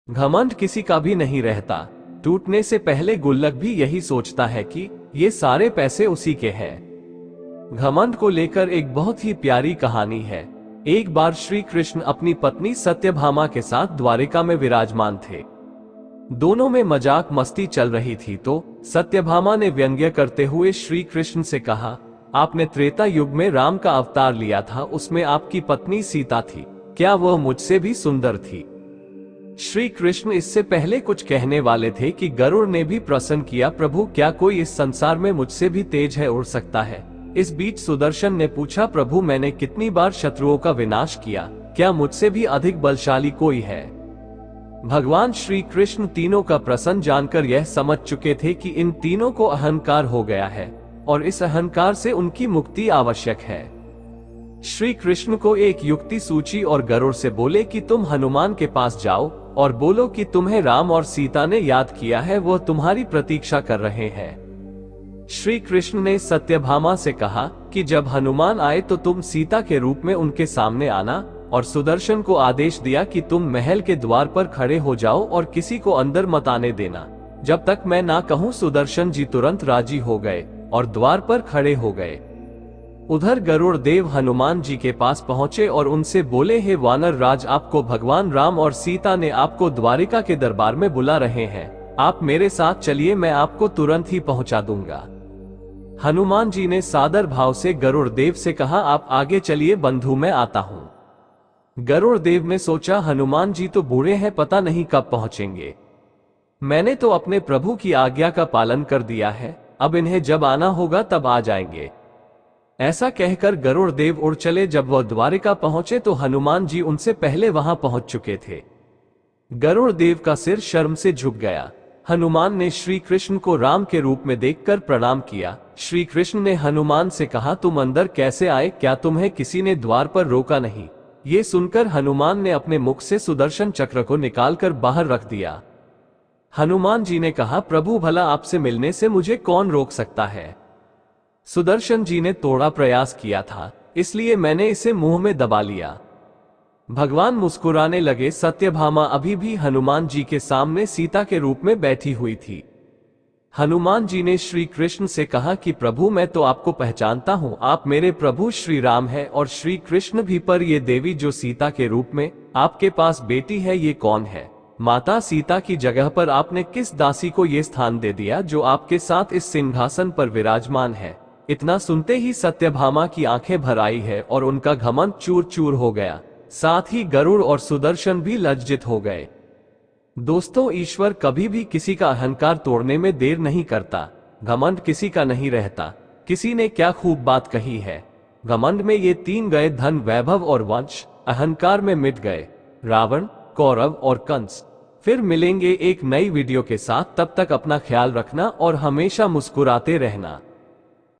घमंड किसी का भी नहीं रहता। टूटने से पहले गुल्लक भी यही सोचता है कि ये सारे पैसे उसी के हैं। घमंड को लेकर एक बहुत ही प्यारी कहानी है। एक बार श्री कृष्ण अपनी पत्नी सत्यभामा के साथ द्वारिका में विराजमान थे। दोनों में मजाक मस्ती चल रही थी तो सत्यभामा ने व्यंग्य करते हुए श्री कृष्ण से कहा, आपने त्रेता युग में राम का अवतार लिया था, उसमें आपकी पत्नी सीता थी, क्या वह मुझसे भी सुंदर थी? श्री कृष्ण इससे पहले कुछ कहने वाले थे कि गरुड़ ने भी प्रश्न किया, प्रभु क्या कोई इस संसार में मुझसे भी तेज है, उड़ सकता है? इस बीच सुदर्शन ने पूछा, प्रभु मैंने कितनी बार शत्रुओं का विनाश किया, क्या मुझसे भी अधिक बलशाली कोई है? भगवान श्री कृष्ण तीनों का प्रश्न जानकर यह समझ चुके थे कि इन तीनों को अहंकार हो गया है और इस अहंकार से उनकी मुक्ति आवश्यक है। श्री कृष्ण को एक युक्ति सूची और गरुड़ से बोले कि तुम हनुमान के पास जाओ और बोलो कि तुम्हें राम और सीता ने याद किया है, वह तुम्हारी प्रतीक्षा कर रहे हैं। श्री कृष्ण ने सत्यभामा से कहा कि जब हनुमान आए तो तुम सीता के रूप में उनके सामने आना, और सुदर्शन को आदेश दिया कि तुम महल के द्वार पर खड़े हो जाओ और किसी को अंदर मत आने देना जब तक मैं ना कहूं। सुदर्शन जी तुरंत राजी हो गए और द्वार पर खड़े हो गए। उधर गरुड़ देव हनुमान जी के पास पहुंचे और उनसे बोले, हे वानर राज, आपको भगवान राम और सीता ने आपको द्वारिका के दरबार में बुला रहे हैं, आप मेरे साथ चलिए, मैं आपको तुरंत ही पहुंचा दूंगा। हनुमान जी ने सादर भाव से गरुड़ देव से कहा, आप आगे चलिए बंधु, मैं आता हूं। गरुड़ देव ने सोचा, हनुमान जी तो बूढ़े हैं, पता नहीं कब पहुंचेंगे। मैंने तो अपने प्रभु की आज्ञा का पालन कर दिया है, अब इन्हें जब आना होगा तब आ जाएंगे। ऐसा कहकर गरुड़ देव उड़ चले। जब वह द्वारिका पहुंचे तो हनुमान जी उनसे पहले वहां पहुंच चुके थे। गरुड़ देव का सिर शर्म से झुक गया। हनुमान ने श्री कृष्ण को राम के रूप में देखकर प्रणाम किया। श्री कृष्ण ने हनुमान से कहा, तुम अंदर कैसे आए, क्या तुम्हें किसी ने द्वार पर रोका नहीं? ये सुनकर हनुमान ने अपने मुख से सुदर्शन चक्र को निकालकर बाहर रख दिया। हनुमान जी ने कहा, प्रभु भला आपसे मिलने से मुझे कौन रोक सकता है? सुदर्शन जी ने थोड़ा प्रयास किया था, इसलिए मैंने इसे मुंह में दबा लिया। भगवान मुस्कुराने लगे। सत्यभामा अभी भी हनुमान जी के सामने सीता के रूप में बैठी हुई थी। हनुमान जी ने श्री कृष्ण से कहा कि प्रभु मैं तो आपको पहचानता हूँ, आप मेरे प्रभु श्री राम है और श्री कृष्ण भी, पर ये देवी जो सीता के रूप में आपके पास बेटी है, ये कौन है? माता सीता की जगह पर आपने किस दासी को ये स्थान दे दिया जो आपके साथ इस सिंहासन पर विराजमान है? इतना सुनते ही सत्यभामा की आंखें भर आई है और उनका घमंड चूर चूर हो गया। साथ ही गरुड़ और सुदर्शन भी लज्जित हो गए। दोस्तों, ईश्वर कभी भी किसी का अहंकार तोड़ने में देर नहीं करता। घमंड किसी का नहीं रहता। किसी ने क्या खूब बात कही है, घमंड में ये तीन गए, धन वैभव और वंश, अहंकार में मिट गए रावण, कौरव और कंस। फिर मिलेंगे एक नई वीडियो के साथ, तब तक अपना ख्याल रखना और हमेशा मुस्कुराते रहना।